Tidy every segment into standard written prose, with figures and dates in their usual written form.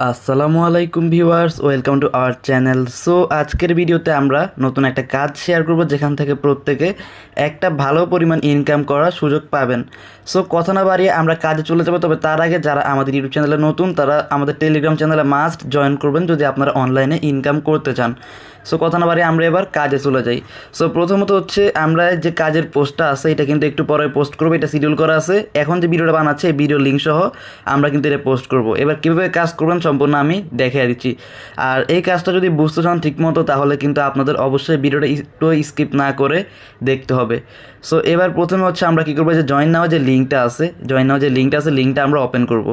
আসসালামু আলাইকুম viewers, welcome to our channel. So আজকের ভিডিওতে আমরা নতুন একটা কাজ শেয়ার করব যেখান থেকে প্রত্যেকে একটা ভালো পরিমাণ ইনকাম করার সুযোগ পাবেন। সো কথা না বাড়িয়ে আমরা কাজে চলে যাবো, তবে তার আগে যারা আমাদের ইউটিউব চ্যানেলে নতুন তারা আমাদের টেলিগ্রাম চ্যানেলে মাস্ট জয়েন করবেন যদি আপনারা অনলাইনে ইনকাম করতে চান। সো কথা না বাড়িয়ে আমরা এবার কাজে চলে যাই। সো প্রথমত হচ্ছে আমরা যে কাজের পোস্টটা আছে এটা কিন্তু একটু পরে পোস্ট করবো, এটা শিডিউল করা আছে। এখন যে ভিডিওটা বানাচ্ছে এই ভিডিও লিঙ্ক সহ আমরা কিন্তু এটা পোস্ট করব। এবার কীভাবে কাজ করবেন সম্পূর্ণ আমি দেখিয়ে দিচ্ছি। আর এই কাজটা যদি বুঝতে চান ঠিকমতো তাহলে কিন্তু আপনাদের অবশ্যই ভিডিওটা একটু স্কিপ না করে দেখতে হবে। সো এবার প্রথমে হচ্ছে আমরা কী করবো, যে জয়েন নাও যে লিঙ্কটা আছে, লিঙ্কটা আমরা ওপেন করব।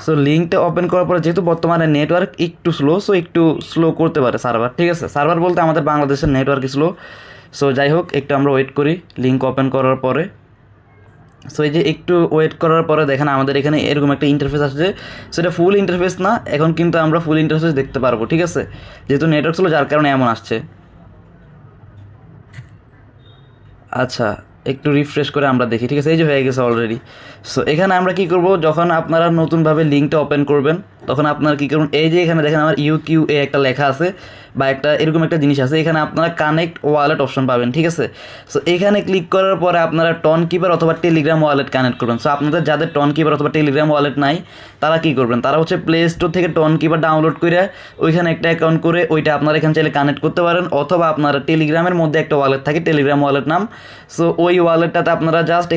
সো লিঙ্কটা ওপেন করার পরে যেহেতু বর্তমানে নেটওয়ার্ক একটু স্লো, সো একটু স্লো করতে পারে সার্ভার, ঠিক আছে। সার্ভার বলতে আমাদের বাংলাদেশের নেটওয়ার্ক স্লো। সো যাই হোক, একটু আমরা ওয়েট করি লিঙ্ক ওপেন করার পরে। সো এই যে একটু ওয়েট করার পরে দেখেন আমাদের এখানে এরকম একটা ইন্টারফেস আসছে। সো এটা ফুল ইন্টারফেস না, এখন কিন্তু আমরা ফুল ইন্টারফেস দেখতে পারবো, ঠিক আছে, যেহেতু নেটওয়ার্ক ছিল যার কারণে এমন আসছে। আচ্ছা, একটু রিফ্রেশ করে আমরা দেখি, ঠিক আছে, এই যে হয়ে গেছে অলরেডি। সো এখানে আমরা কি করব, যখন আপনারা নতুনভাবে লিঙ্কটা ওপেন করবেন তখন আপনারা কী করুন, এই যে এখানে দেখেন আমার ইউকিউএ একটা লেখা আছে বা একটা এরকম একটা জিনিস আছে, এখানে আপনারা কানেক্ট ওয়ালেট অপশন পাবেন, ঠিক আছে। সো এখানে ক্লিক করার পরে আপনারা টন কিপার অথবা টেলিগ্রাম ওয়ালেট কানেক্ট করবেন। সো আপনাদের যাদের টন কিপার অথবা টেলিগ্রাম ওয়ালেট নাই তারা কী করবেন, তারা হচ্ছে প্লে স্টোর থেকে টন কিপার ডাউনলোড করে ওইখানে একটা অ্যাকাউন্ট করে ওইটা আপনারা এখানে চাইলে কানেক্ট করতে পারেন, অথবা আপনারা টেলিগ্রামের মধ্যে একটা ওয়ালেট থাকে, টেলিগ্রাম ওয়ালেট নাম। সো ওই ওয়ালেটটাতে আপনারা জাস্ট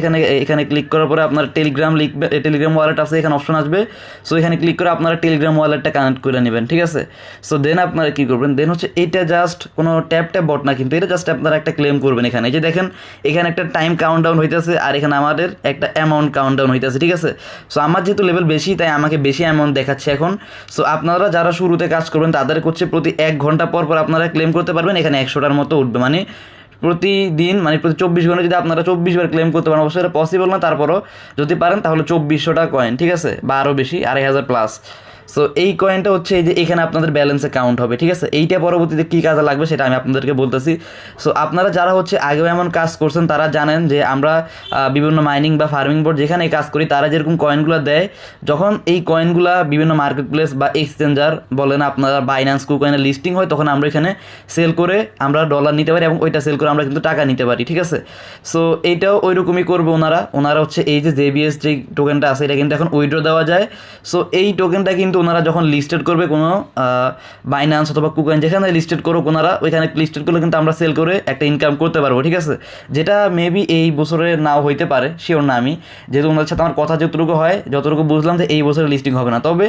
এখানে ক্লিক করার পরে আপনার টেলিগ্রাম লিখবে, টেলিগ্রাম ওয়ালেট আছে এখানে অপশন আসবে। সো এখানে ক্লিক করে আপনারা টেলিগ্রাম ওয়ালেটটা কানেক্ট করে নেবেন, ঠিক আছে। সো দেন আপনারা কী করবেন, দেন হচ্ছে এটা জাস্ট কোনো ট্যাপ বট না, কিন্তু এটা জাস্ট আপনারা একটা ক্লেম করবেন। এখানে এই যে দেখেন এখানে একটা টাইম কাউন্ট ডাউন হইতেছে আর এখানে আমাদের একটা অ্যামাউন্ট কাউন্ট ডাউন হইতেছে, ঠিক আছে। সো আমার যেহেতু লেভেল বেশি তাই আমাকে বেশি অ্যামাউন্ট দেখাচ্ছে এখন। সো আপনারা যারা শুরুতে কাজ করবেন তাদের হচ্ছে প্রতি 1 ঘন্টা পর পর আপনারা ক্লেম করতে পারবেন, এখানে 100টার মতো উঠবে, মানে প্রতিদিন, মানে প্রতি 24 ঘন্টা যদি আপনারা 24 বার ক্লেম করতে পারেন, অবশ্যই এটা পসিবল না, তারপরও যদি পারেন তাহলে 2400টা কয়েন, ঠিক আছে, বা আরও বেশি 2500 প্লাস। সো এই কয়েনটা হচ্ছে এই যে এখানে আপনাদের ব্যালেন্সে কাউন্ট হবে, ঠিক আছে। এইটা পরবর্তীতে কী কাজে লাগবে সেটা আমি আপনাদেরকে বলতেছি। সো আপনারা যারা হচ্ছে আগেও এমন কাজ করছেন তারা জানেন যে আমরা বিভিন্ন মাইনিং বা ফার্মিং বোর্ড যেখানে কাজ করি তারা যেরকম কয়েনগুলো দেয়, যখন এই কয়েনগুলো বিভিন্ন মার্কেট প্লেস বা এক্সচেঞ্জার বলেন আপনারা বাইন্যান্স কুকয়েনের লিস্টিং হয় তখন আমরা এখানে সেল করে আমরা ডলার নিতে পারি এবং ওইটা সেল করে আমরা কিন্তু টাকা নিতে পারি, ঠিক আছে। সো এইটাও ওই রকমই করবে ওনারা হচ্ছে এই যে জেবিএস যে টোকেনটা আছে এটা কিন্তু এখন উইথড্র দেওয়া যায়। সো এই টোকেনটা কিন্তু ওনারা যখন লিস্টেড করবে কোনো বাইন্যান্স অথবা কুকয়েন যেখানে লিস্টেড করুক ওনারা, ওইখানে লিস্টেড করলে কিন্তু আমরা সেল করে একটা ইনকাম করতে পারবো, ঠিক আছে। যেটা মেবি এই বছরে নাও হইতে পারে, শিওর না আমি, যেহেতু ওনাদের সাথে আমার কথা যতটুকু হয় যতটুকু বুঝলাম যে এই বছরে লিস্টিং হবে না, তবে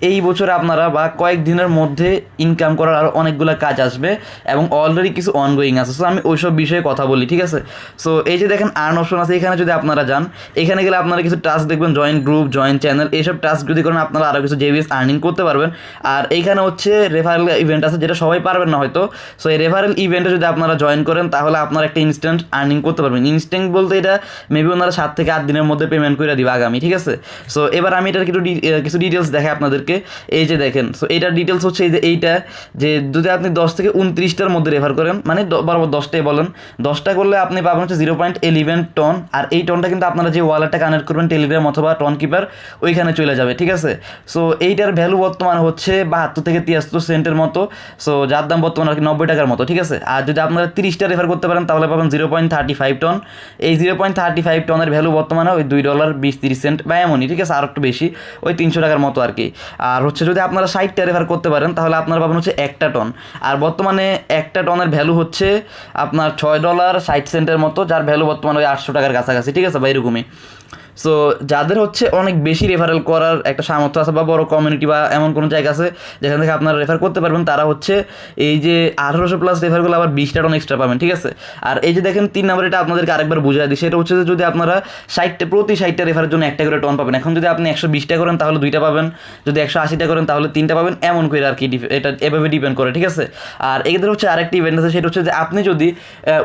এই বছরে আপনারা বা কয়েকদিনের মধ্যে ইনকাম করার আরও অনেকগুলো কাজ আসবে এবং অলরেডি কিছু অনগোয়িং আছে। সো আমি ওইসব বিষয়ে কথা বলি, ঠিক আছে। সো এই যে দেখেন আর্ন অপশন আছে, এখানে যদি আপনারা যান এখানে গেলে আপনারা কিছু টাস্ক দেখবেন, জয়েন গ্রুপ, জয়েন চ্যানেল, এইসব টাস্ক যদি করেন আপনারা আরও কিছু জেবিএস আর্নিং করতে পারবেন। আর এইখানে হচ্ছে রেফারেল ইভেন্ট আছে যেটা সবাই পারবেন না হয়তো। সো এই রেফারেল ইভেন্টে যদি আপনারা জয়েন করেন তাহলে আপনারা একটা ইনস্ট্যান্ট আর্নিং করতে পারবেন। ইনস্ট্যান্ট বলতে এটা মেবি ওনারা 7 থেকে 8 দিনের মধ্যে পেমেন্ট করে দিবে আগামী, ঠিক আছে। সো এবার আমি এটার কিছু ডিটেলস দেখাই আপনাদেরকে। এই যে দেখেন, সো এটার ডিটেলস হচ্ছে এই যে এইটা, যে যদি আপনি 10 থেকে 29টার মধ্যে রেফার করেন, মানে বরাবর 10টাই বলেন, 10টা করলে আপনি পাবেন হচ্ছে 0.11 টন। আর এই টনটা কিন্তু আপনারা যে ওয়ালেটটা কানেক্ট করবেন টেলিগ্রাম অথবা টন কিপার ওইখানে চলে যাবে, ঠিক আছে। সো এইটার ভ্যালু বর্তমানে হচ্ছে 72 থেকে 73 সেন্টের মতো। সো যার দাম বর্তমানে আর কি 90 টাকার মতো, ঠিক আছে। আর যদি আপনারা 30টা রেফার করতে পারেন তাহলে পাবেন 0.35 টন। এই 0.35 টনের ভ্যালু বর্তমানে ওই $2.20-30 বা এমনই, ঠিক আছে, আর একটু বেশি, ওই 300 টাকার মতো আর কি। আর হচ্ছে যদি আপনারা 60টা রেফার করতে পারেন তাহলে আপনারা পাবেন হচ্ছে 1টা টন। আর বর্তমানে 1টা টনের ভ্যালু হচ্ছে আপনার $6.60 মতো, যার ভ্যালু বর্তমানে ওই 800 টাকার কাছাকাছি, ঠিক আছে, বা এরকমই। সো যাদের হচ্ছে অনেক বেশি রেফারেল করার একটা সামর্থ্য আছে বা বড় কমিউনিটি বা এমন কোনো জায়গা আছে যেখান থেকে আপনারা রেফার করতে পারবেন, তারা হচ্ছে এই যে 1800 প্লাস রেফারগুলো আবার 20টা টন এক্সট্রা পাবেন, ঠিক আছে। আর এই যে দেখেন 3 নম্বর, এটা আপনাদেরকে আরেকবার বুঝিয়ে দিই, সেটা হচ্ছে যে যদি আপনারা প্রতি 60টা রেফারের জন্য 1টা করে টন পাবেন। এখন যদি আপনি 120টা করেন তাহলে 2টা পাবেন, যদি 180টা করেন তাহলে 3টা পাবেন, এমন করে আর কি, এটা এভাবে ডিপেন্ড করে, ঠিক আছে। আর এদের হচ্ছে আরেকটি ইভেন্ট আছে, সেটা হচ্ছে যে আপনি যদি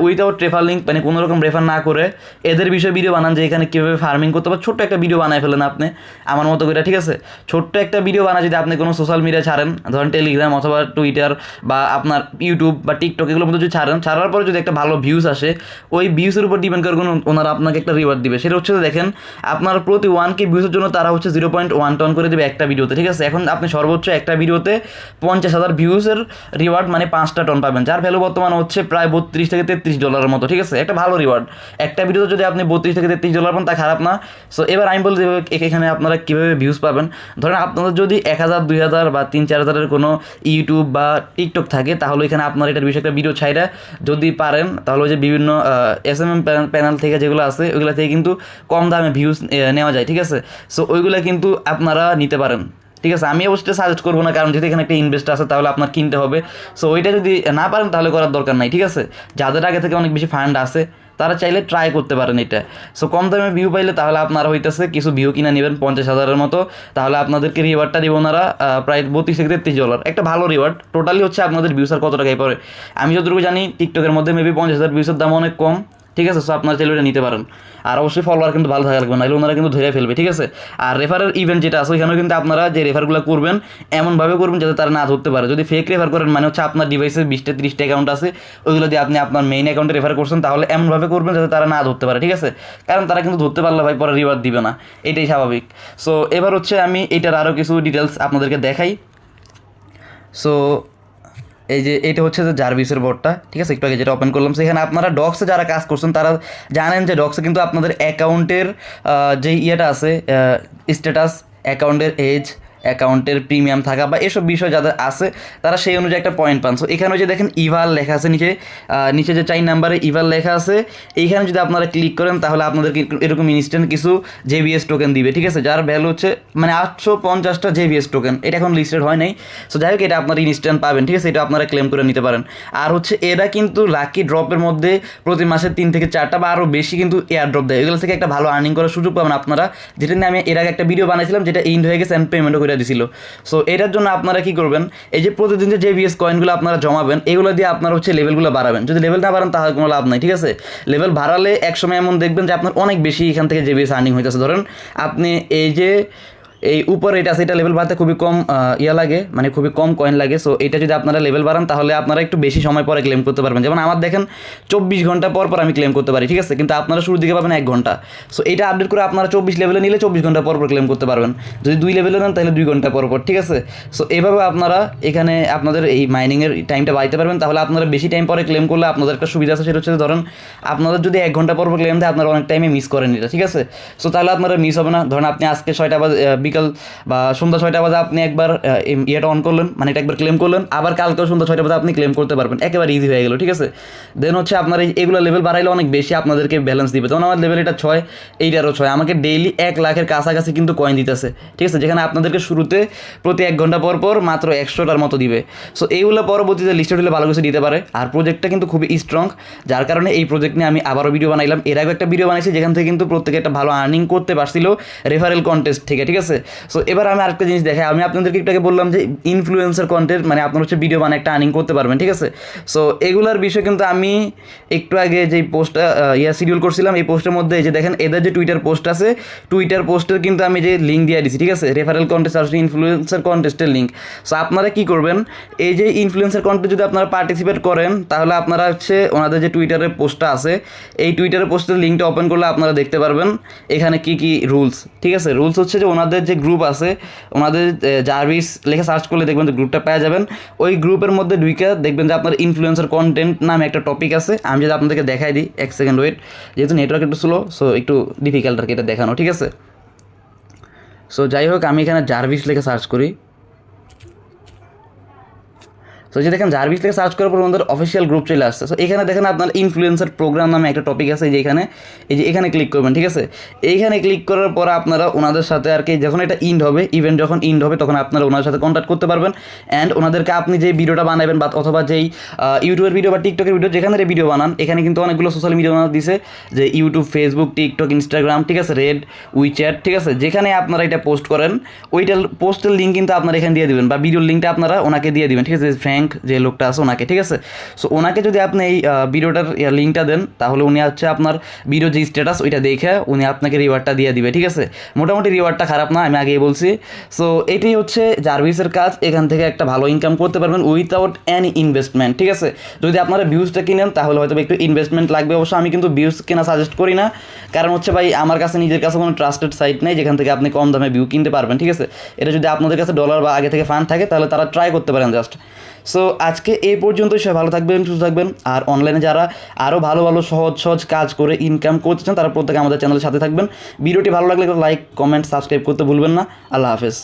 উইদাউট রেফার লিঙ্ক, মানে কোনো রকম রেফার না করে এদের বিষয়ে ভিডিও বানান যে এখানে কীভাবে ফার্মিং করতে পারেন, ছোট্ট একটা ভিডিও বানায় ফেলেন আপনি আমার মতো করে, ঠিক আছে? ছোট্ট একটা ভিডিও বানায় যদি আপনি কোনো সোশ্যাল মিডিয়া ছাড়েন, ধরেন টেলিগ্রাম অথবা টুইটার বা আপনার ইউটিউব বা টিকটক এগুলোর মধ্যে যদি ছাড়ার পরে যদি একটা ভালো ভিউজ আসে, ওই ভিউসের উপর ডিপেন্ড করে কোনো ওনারা আপনাকে একটা রিওয়ার্ড দিবে। সেটা হচ্ছে দেখেন আপনার প্রতি 1K ভিউসের জন্য তারা হচ্ছে 0.1 করে দেবে একটা ভিডিওতে, ঠিক আছে? এখন আপনি সর্বোচ্চ একটা ভিডিওতে 50,000 ভিউসের রিওয়ার্ড মানে 5টা টন পাবেন, যার ভ্যালু বর্তমানে হচ্ছে প্রায় $32 থেকে $33 মতো, ঠিক আছে? একটা ভালো রিওয়ার্ড। একটা ভিডিওতে যদি আপনি $32 থেকে $33 পান তা খারাপ না। সো এবার আমি বলে দেবো এখানে আপনারা কীভাবে ভিউজ পাবেন। ধরেন আপনাদের যদি 1,000 2,000 বা 3-4,000 কোনো ইউটিউব বা টিকটক থাকে, তাহলে এখানে আপনার এটার বিষয়ে একটা ভিডিও ছাইরা যদি পারেন, তাহলে ওই যে বিভিন্ন SMM প্যানেল থেকে যেগুলো আছে ওইগুলো থেকে কিন্তু কম দামে ভিউজ নেওয়া যায়, ঠিক আছে? সো ওইগুলো কিন্তু আপনারা নিতে পারেন, ঠিক আছে? আমি অবশ্যই সাজেস্ট করবো না, কারণ যদি এখানে একটা ইনভেস্ট আছে তাহলে আপনার কিনতে হবে। সো ওইটা যদি না পারেন তাহলে করার দরকার নাই, ঠিক আছে? যাদের আগে থেকে অনেক বেশি ফান্ড আছে তারা চাইলে ট্রাই করতে পারেন এটা। সো কম দামে ভিউ পাইলে তাহলে আপনারা হইতেছে কিছু ভিউ কিনে নেবেন 50,000-এর মতো, তাহলে আপনাদেরকে রিওয়ার্ডটা দিব ওনারা প্রায় $32 থেকে $33, একটা ভালো রিওয়ার্ড। টোটালি হচ্ছে আপনাদের ভিউসার কত টাকায় পড়ে আমি যতটুকু জানি টিকটকের মধ্যে মেবি 50,000 ভিউসের দাম অনেক কম, ঠিক আছে? সো আপনারা চাইলে ওটা নিতে পারেন। আর অবশ্যই ফলোয়ার কিন্তু ভালো থাকা লাগবে, নাহলে ওনারা কিন্তু ধরে ফেলবে, ঠিক আছে? আর রেফারের ইভেন্ট যেটা আছে ওইখানেও কিন্তু আপনারা যে রেফারগুলো করবেন এমনভাবে করবেন যাতে তারা না ধরতে পারে। যদি ফেক রেফার করেন মানে হচ্ছে আপনার ডিভাইসে 20-30টা অ্যাকাউন্ট আছে, ওইগুলো দিয়ে আপনি আপনার মেইন অ্যাকাউন্টে রেফার করছেন, তাহলে এমনভাবে করবেন যাতে তারা না ধরতে পারে, ঠিক আছে? কারণ তারা কিন্তু ধরতে পারলে ভাই পরে রিওয়ার্ড দিবে না, এটাই স্বাভাবিক। সো এবার হচ্ছে আমি এটার আরও কিছু ডিটেলস আপনাদেরকে দেখাই। সো এই যে এটা হচ্ছে যে জার্ভিসের বোর্ডটা, ঠিক আছে? একটু আগে যেটা ওপেন করলাম, সেখানে আপনারা ডক্সে যারা কাজ করছেন তারা জানেন যে ডক্সে কিন্তু আপনাদের অ্যাকাউন্টের যে ইয়েটা আছে, স্ট্যাটাস, অ্যাকাউন্টের এজ, অ্যাকাউন্টের প্রিমিয়াম থাকা বা এসব বিষয় যাদের আছে তারা সেই অনুযায়ী একটা পয়েন্ট পান। সো এখানে যে দেখেন ইভাল লেখা আছে নিচে যে 4 নাম্বারে ইভাল লেখা আছে, এইখানে যদি আপনারা ক্লিক করেন তাহলে আপনাদেরকে এরকম ইনস্ট্যান্ট কিছু JBS টোকেন দিবে, ঠিক আছে? যার ভ্যালু হচ্ছে মানে 850টা JBS টোকেন, এটা এখন লিস্টেড হয় নাই। সো যাই হোক এটা আপনারা ইনস্ট্যান্ট পাবেন, ঠিক আছে? এটা আপনারা ক্লেম করে নিতে পারেন। আর হচ্ছে এরা কিন্তু লাকি ড্রপের মধ্যে প্রতি মাসে 3 থেকে 4টা বা আরও বেশি কিন্তু এয়ার ড্রপ দেয়, এগুলো থেকে একটা ভালো আর্নিং করার সুযোগ পাবেন আপনারা, যেটা নিয়ে আমি এর আগে একটা ভিডিও বানাইছিলাম যেটা ইন্ড হয়ে গেছে অ্যান্ড পেমেন্টও করে দিছিল। সো এটার জন্য আপনারা কি করবেন, এই যে প্রতিদিন যে JBS কয়েনগুলো আপনারা জমাবেন এগুলো দিয়ে আপনারা হচ্ছে লেভেলগুলো বাড়াবেন। যদি লেভেল না বাড়ান তাহলে কোনো লাভ নাই, ঠিক আছে? লেভেল বাড়ালে একসময় এমন দেখবেন যে আপনার অনেক বেশি এখান থেকে JBS আর্নিং হইতেছে। ধরেন আপনি এই যে এই উপরে এটা আছে, এটা লেভেল বাড়াতে খুবই কম লাগে, মানে খুবই কম কয়েন লাগে। সো এটা যদি আপনারা লেভেল বাড়ান তাহলে আপনারা একটু বেশি সময় পরে ক্লেম করতে পারবেন। যেমন আমার দেখেন 24 ঘন্টা পর আমি ক্লেম করতে পারি, ঠিক আছে? কিন্তু আপনারা শুরুর দিকে পাবেন 1 ঘন্টা। সো এটা আপডেট করে আপনারা 24 লেভেলে নিলে 24 ঘন্টা পর ক্লেম করতে পারবেন। যদি 2 লেভেলে নেন তাহলে 2 ঘন্টা পর, ঠিক আছে? সো এভাবে আপনারা এখানে আপনাদের এই মাইনিংয়ের টাইমটা বাড়াইতে পারবেন। তাহলে আপনারা বেশি টাইম পরে ক্লেম করলে আপনাদের একটা সুবিধা আছে, সেটা হচ্ছে ধরেন আপনাদের যদি 1 ঘন্টা পর ক্লেম দেয় আপনারা অনেক টাইমে মিস করেন এটা, ঠিক আছে? সো তাহলে আপনারা মিস হবে না। ধরেন আপনি আজকে 6টা বাজে বিকাল বা সন্ধ্যা 6টা বাজে আপনি একবার ইয়েটা অন করলেন, মানে এটা একবার ক্লেম করলেন, আবার কালকেও সন্ধ্যা 6টা বাজে আপনি ক্লেম করতে পারবেন, একেবারে ইজি হয়ে গেল, ঠিক আছে? দেন হচ্ছে আপনার এগুলো লেভেল বাড়াইলে অনেক বেশি আপনাদেরকে ব্যালেন্স দিবে। যেমন আমার লেভেল এটা 6, এইটারও 6, আমাকে ডেইলি 1 লাখের কাছাকাছি কিন্তু কয়েন দিতেছে, ঠিক আছে? যেখানে আপনাদেরকে শুরুতে প্রতি 1 ঘন্টা পর মাত্র 100টার মতো দিবে। সো এইগুলো পরবর্তীতে লিস্টেড হলে ভালো কিছু দিতে পারে। আর প্রজেক্টটা কিন্তু খুবই স্ট্রং, যার কারণে এই প্রজেক্ট নিয়ে আমি আবারও ভিডিও বানাইলাম। এর আগে একটা ভিডিও বানাইছি যেখান থেকে কিন্তু প্রত্যেকে একটা ভালো আর্নিং করতে পারছিল রেফারেল কন্টেস্ট থেকে, ঠিক আছে? সো এবার আমি আরেকটা জিনিস দেখাই, আমি আপনাদেরকে একটু আগে বললাম যে ইনফ্লুয়েন্সার কন্টেন্ট মানে আপনার হচ্ছে ভিডিও বানিয়ে একটা আর্নিং করতে পারবেন, ঠিক আছে? সো এগুলার বিষয়ে কিন্তু আমি একটু আগে যেই পোস্টটা শিডিউল করছিলাম, এই পোস্টের মধ্যে এই যে দেখেন এদের যে টুইটার পোস্ট আছে, টুইটার পোস্টের কিন্তু আমি যে লিঙ্ক দিয়ে দিচ্ছি, ঠিক আছে? রেফারেল কন্টেস্ট আর ইনফ্লুয়েন্সার কন্টেস্টের লিঙ্ক। সো আপনারা কি করবেন, এই যে ইনফ্লুয়েন্সার কন্টেস্ট যদি আপনারা পার্টিসিপেট করেন তাহলে আপনারা হচ্ছে ওনাদের যে টুইটারের পোস্টটা আছে, এই টুইটারের পোস্টের লিঙ্কটা ওপেন করলে আপনারা দেখতে পারবেন এখানে কি কি রুলস, ঠিক আছে? রুলস হচ্ছে যে ওনাদের যে গ্রুপ আছে, ওনাদের জার্ভিস লেখা সার্চ করলে দেখবেন যে গ্রুপটা পেয়ে যাবেন। ওই গ্রুপের মধ্যে ঢুকে দেখবেন যে আপনার ইনফ্লুয়েন্সার কন্টেন্ট নামে একটা টপিক আছে। আমি যদি আপনাদেরকে দেখাই দিই, 1 সেকেন্ড ওয়েট, যেহেতু নেটওয়ার্ক একটু স্লো সো একটু ডিফিকাল্ট আর কি এটা দেখানো, ঠিক আছে? সো যাই হোক আমি এখানে জার্ভিস লেখা সার্চ করি। সো যে দেখেন জার্ভিস থেকে সার্চ করার পর আমাদের অফিসিয়াল গ্রুপ চলে আসছে। সো এখানে দেখেন আপনার ইনফ্লুয়েন্সার প্রোগ্রাম নামে একটা টপিক আছে, যে এখানে এই যে এখানে ক্লিক করবেন, ঠিক আছে? এইখানে ক্লিক করার পর আপনারা ওনাদের সাথে আর কি যখন এটা ইন্ড হবে, ইভেন্ট যখন ইন্ড হবে তখন আপনারা ওনাদের সাথে কন্ট্যাক্ট করতে পারবেন। অ্যান্ড ওনাদেরকে আপনি যে ভিডিওটা বানাবেন বা অথবা যেই ইউটিউবের ভিডিও বা টিকটকের ভিডিও যেখানে ভিডিও বানান, এখানে কিন্তু অনেকগুলো সোশ্যাল মিডিয়া বানানো দিছে, যে ইউটিউব, ফেসবুক, টিকটক, ইনস্টাগ্রাম, ঠিক আছে? রেড, উইচ্যাট, ঠিক আছে? যেখানে আপনারা এটা পোস্ট করেন ওইটার পোস্টের লিঙ্ক কিন্তু আপনারা এখানে দিয়ে দিবেন বা ভিডিওর লিঙ্কটা আপনারা ওনাকে দিয়ে দিবেন, ঠিক আছে? ফ্রেন্ড ফ্র্যাঙ্ক যে লোকটা আছে ওনাকে, ঠিক আছে। সো ওনাকে যদি আপনি এই ভিডিওটার লিঙ্কটা দেন তাহলে উনি হচ্ছে আপনার ভিডিও যে স্ট্যাটাস ওইটা দেখে উনি আপনাকে রিওয়ার্ডটা দিয়ে দিবে, ঠিক আছে। মোটামুটি রিওয়ার্ডটা খারাপ না, আমি আগেই বলছি। সো এটাই হচ্ছে জার্ভিসের কাজ, এখান থেকে একটা ভালো ইনকাম করতে পারবেন উইথাউট এনি ইনভেস্টমেন্ট, ঠিক আছে। যদি আপনারা ভিউজটা কিনেন তাহলে হয়তো একটু ইনভেস্টমেন্ট লাগবে, অবশ্য আমি কিন্তু ভিউজ কেনা সাজেস্ট করি না, কারণ হচ্ছে ভাই আমার কাছে নিজের কাছে কোনো ট্রাস্টেড সাইট নেই যেখান থেকে আপনি কম দামে ভিউ কিনতে পারবেন, ঠিক আছে। এটা যদি আপনাদের কাছে ডলার বা আগে থেকে ফান্ড থাকে তাহলে তারা ট্রাই করতে পারেন জাস্ট। সো আজকে এই পর্যন্তই, সবাই ভালো থাকবেন, সুস্থ থাকবেন। আর অনলাইনে যারা আরও ভালো ভালো সহজ সহজ কাজ করে ইনকাম করতে চান তারা প্রত্যেকে আমাদের চ্যানেলের সাথে থাকবেন। ভিডিওটি ভালো লাগলে লাইক, কমেন্ট, সাবস্ক্রাইব করতে ভুলবেন না। আল্লাহ হাফেজ।